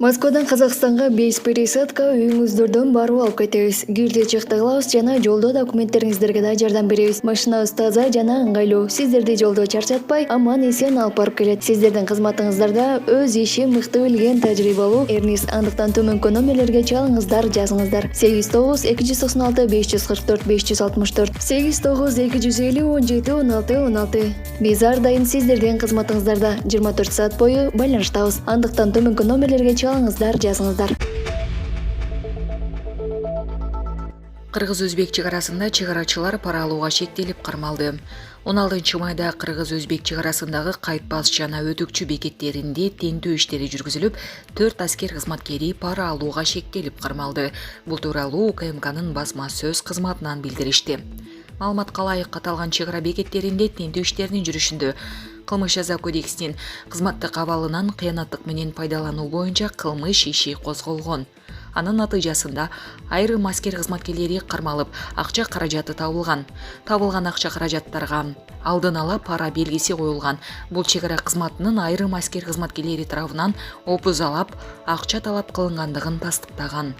Москвадан Казакстанга 5 пересадка үйүңүздөрдөн барып алып кетебиз. Кирди чыкты кылабыз жана жолдо документтериңиздерге да жардам беребиз. Машинабыз таза жана ыңгайлуу. Сиздерди жолдо чарчатпай, аман эсен алып барып келет. Сиздердин кызматыңыздарда өз ишин мыкты билген тажрыйбалуу Эрнис. Андыктан төмөнкү номерлерге чалыңыздар, жазыңыздар. 89 296 544 564 89 250 17 16 16. Биз ар дайым сиздердин кызматыңыздарда 24 саат бою байланыштабыз. Андыктан төмөнкү номерлерге чалыңыздар, жазыңыздар. Кыргыз-Өзбек чегарасында чегарачылар пара алууга шектелип кармалды. 16 майда Кыргыз-Өзбек чегарасындагы кайтпас жана өтүкчү бекеттеринде тинтүү иштери жүргүзүлүп, 4 аскер кызматкери пара алууга шектелип кармалды. Бул тууралуу УКМКнын басма сөз кызматынан билдиришти. Маалыматка ылайык аталган чегара бекеттеринде тинтүү иштеринин жүрүшүндө Кылмыш жаза кодексинин кызматтык абалынан кыянаттык менен пайдалануу боюнча кылмыш иши козголгон. Анын натыйжасында айрым аскер кызматкерлери кармалып, акча каражаты табылган. Табылган акча каражаттарга алдын ала пара белгиси коюлган. Бул чегара кызматынын айрым аскер кызматкерлери тарабынан опузалап, акча талап кылынгандыгын тастыктаган.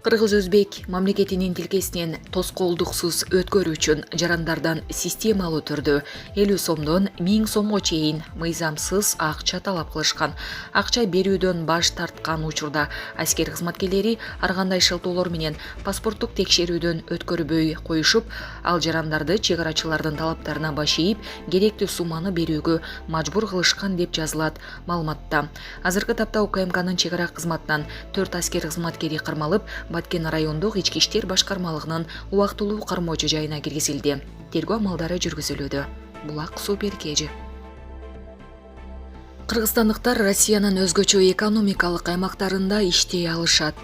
Кыргыз-Өзбек мамлекетинин тилкесинен тоскоолдуксуз өткөрүү үчүн жарандардан системалуу түрдө 50 сомдон 1000 сомго чейин мыйзамсыз акча талап кылышкан. Акча берүүдөн баш тарткан учурда аскер кызматкерлери ар кандай шылтоолор менен паспорттук текшерүүдөн өткөрбөй коюшуп, ал жарандарды чегарачылардын талаптарына баш ийип, керектүү сумманы берүүгө мажбур кылышкан деп жазылат маалыматта. Азыркы тапта УКМКнын чегара кызматынан 4 аскер кызматкери кармалып, Баткен райондук ички иштер башкармалыгынын убактылуу кармоочу жайына киргизилди. Тергөө амалдары жүргүзүлүүдө. Булак Супер Кежи. Кыргызстандыктар Россиянын өзгөчө экономикалык аймактарында иштей алышат.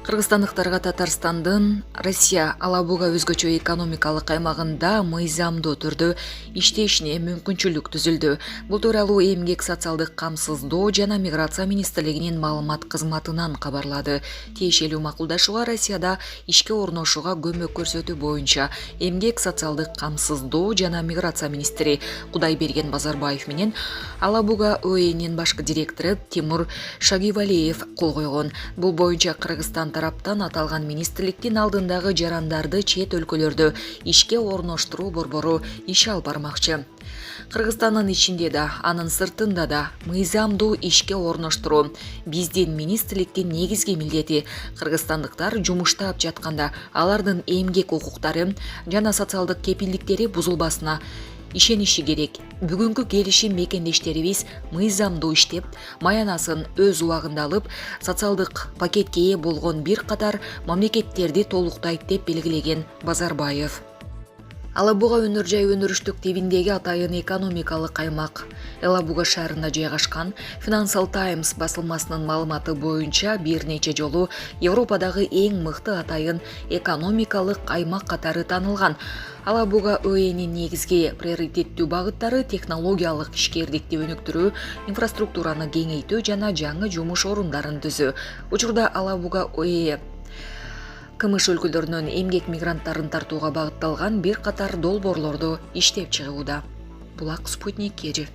Кыргызстандыктарга Татарстандын Россия Алабуга өзгөчө экономикалык аймагында мыйзамдуу түрдө иштешине мүмкүнчүлүк түзүлдү. Бул тууралуу Эмгек социалдык камсыздоо жана миграция министрлигинин маалымат кызматынан кабарлады. Тиешелүү макулдашууга Россияда ишке орношууга көмөк көрсөтүү боюнча Эмгек социалдык камсыздоо жана миграция министри Кудайберген Базарбаев менен Алабуга ОЭнин башкы директору Тимур Шагивалиев кол койгон. Бул боюнча Кыргызстан тараптан аталган министрликтин алдындагы жарандарды чет өлкөлөрдө ишке орноштуруу борбору иш алып бармакчы. Кыргызстандын ичинде да, анын сыртында да мыйзамдуу ишке орноштуруу биздин министрликтин негизги милдети. Кыргызстандыктар жумуштап жатканда алардын эмгек укуктары жана социалдык кепилдиктери бузулбасына ишениши керек. Бүгүнкү келишим мекендештерибиз мыйзамдуу иштеп, маянасын өз убагында алып, социалдык пакетке ээ болгон бир катар мамлекеттерди толуктайт деп белгилеген Базарбаев. Алабуга өнөр жай өнөрүштүк тибиндеги атайын экономикалык аймак. Алабуга шаарында жайгашкан Financial Times басылмасынын маалыматы боюнча бир нече жолу Европадагы эң мыкты атайын экономикалык аймак катары танылган. Алабуга ОЭнин негизги приоритеттүү багыттары технологиялык ишкердикти өнүктүрүү, инфраструктураны кеңейтүү жана жаңы жумуш орундарын түзүү. Учурда Алабуга ОЭ КМШ өлкөлөрүнөн эмгек мигранттарын тартууга багытталган бир катар долбоорлорду иштеп чыгууда. Булак Спутник Кежи.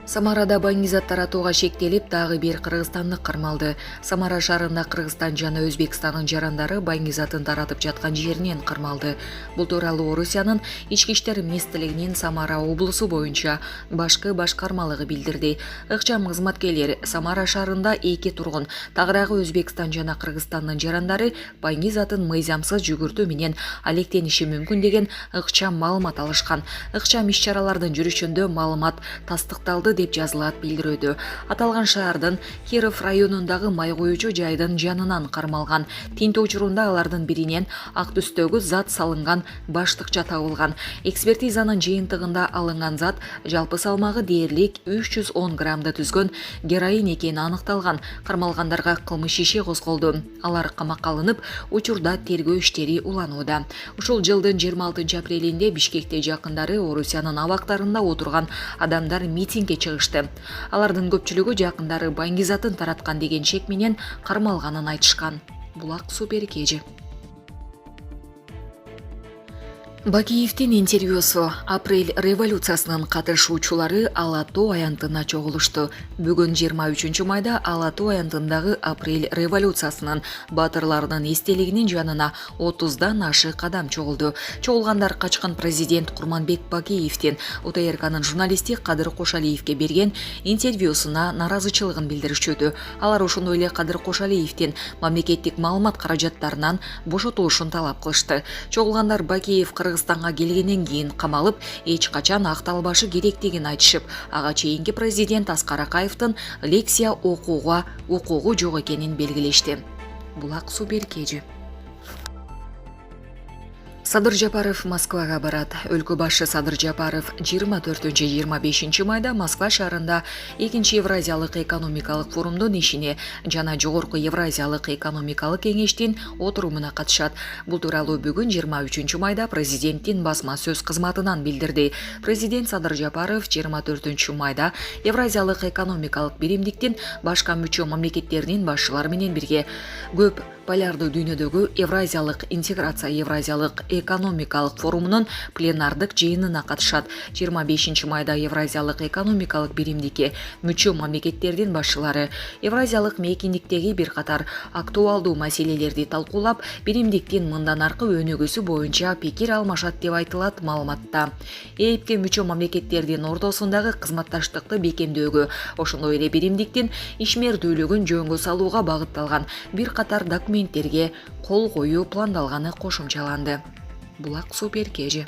Самарада баңгизат таратууга шектелип, дагы бир кыргызстандык кармалды. Самара шаарында Кыргызстан жана Өзбекстандын жарандары баңгизатын таратып жаткан жеринен кармалды. Бул тууралуу Орусиянын ички иштер министрлигинин Самара облусу боюнча башкы башкармалыгы билдирди. Ыкчам кызматкерлер Самара шаарында 2 тургун, тагыраагы Өзбекстан жана Кыргызстандын жарандары баңгизатын мыйзамсыз жүгүртүү менен алектениши мүмкүн деген ыкчам маалымат алышкан. Ыкчам иш-чаралардын жүрүшүндө маалымат тастыкталды деп жазылат билдирүүдө. Аталган шаардын Киров районундагы май коюучу жайдын жанынан кармалган. Тинтүү учурунда алардын биринен ак түстөгү зат салынган баштыкча табылган. Экспертизанын жыйынтыгында алынган зат жалпы салмагы дээрлик 310 граммды түзгөн героин экени аныкталган. Кармалгандарга кылмыш иши козголду. Алар камакка алынып, учурда тергөө иштери уланууда. Ушул жылдын 26 апрелинде Бишкекте жакындары Орусиянын абактарында отурган адамдар митингге чыгышты. Алардын көпчүлүгү жакындары баңгизатын тараткан деген шек менен кармалганын айтышкан. Булак Супер Кежи. Бакиевдин интервьюсу. Апрель революциясынын катышуучулары Ала Тоо аянтына чогулушту. Бүгүн 23 майда Ала Тоо аянтындагы апрель революциясынын батырларынын эстелигинин жанына 30дан ашы кадам чогулду. Чогулгандар качкан президент Курманбек Бакиевдин УТРКнын журналисти Кадыр Кошалиевге берген интервьюсуна наразычылыгын билдиришүүдө. Алар ошондой эле Кадыр Кошалиевдин мамлекеттик маалымат каражаттарынан бошотулушун талап кылышты. Чогулгандар Бакиев Кыргызстанга келгенден кийин камалып, эч качан акталбашы керектигин айтышып, ага чейинки президент Аскар Акаевдин лекция окуугу жок экенин белгилешти. Булак суу беркежи. Садыр Жапаров Москвага барат. Өлкө башы Садыр Жапаров 24-25 майда Москва шаарында 2-Евразиялык экономикалык форумдун ишине жана жогорку Евразиялык экономикалык кеңештин отурумуна катышат. Бул тууралуу бүгүн 23 майда президенттин басма сөз кызматынан билдирди. Президент Садыр Жапаров 24 майда Евразиялык экономикалык биримдиктин башка мүчө мамлекеттеринин башчылары менен бирге көп полярдуу дүйнөдөгү Евразиялык интеграция Евразиялык экономикалык форумунун пленардык жыйынына катышат. 25 майда Евразиялык экономикалык биримдикке мүчө мамлекеттердин башчылары Евразиялык мейкиндиктеги бир катар актуалдуу маселелерди талкуулап, биримдиктин мындан аркы өнүгүүсү боюнча пикир алмашат деп айтылат маалыматта. ЭЭПке мүчө мамлекеттердин ортосундагы кызматташтыкты бекемдөөгө, ошондой эле биримдиктин ишмердүүлүгүн жөнгө салууга багытталган бир катар документтерге кол коюу пландалганы кошумчаланды. Булак суу беркежи.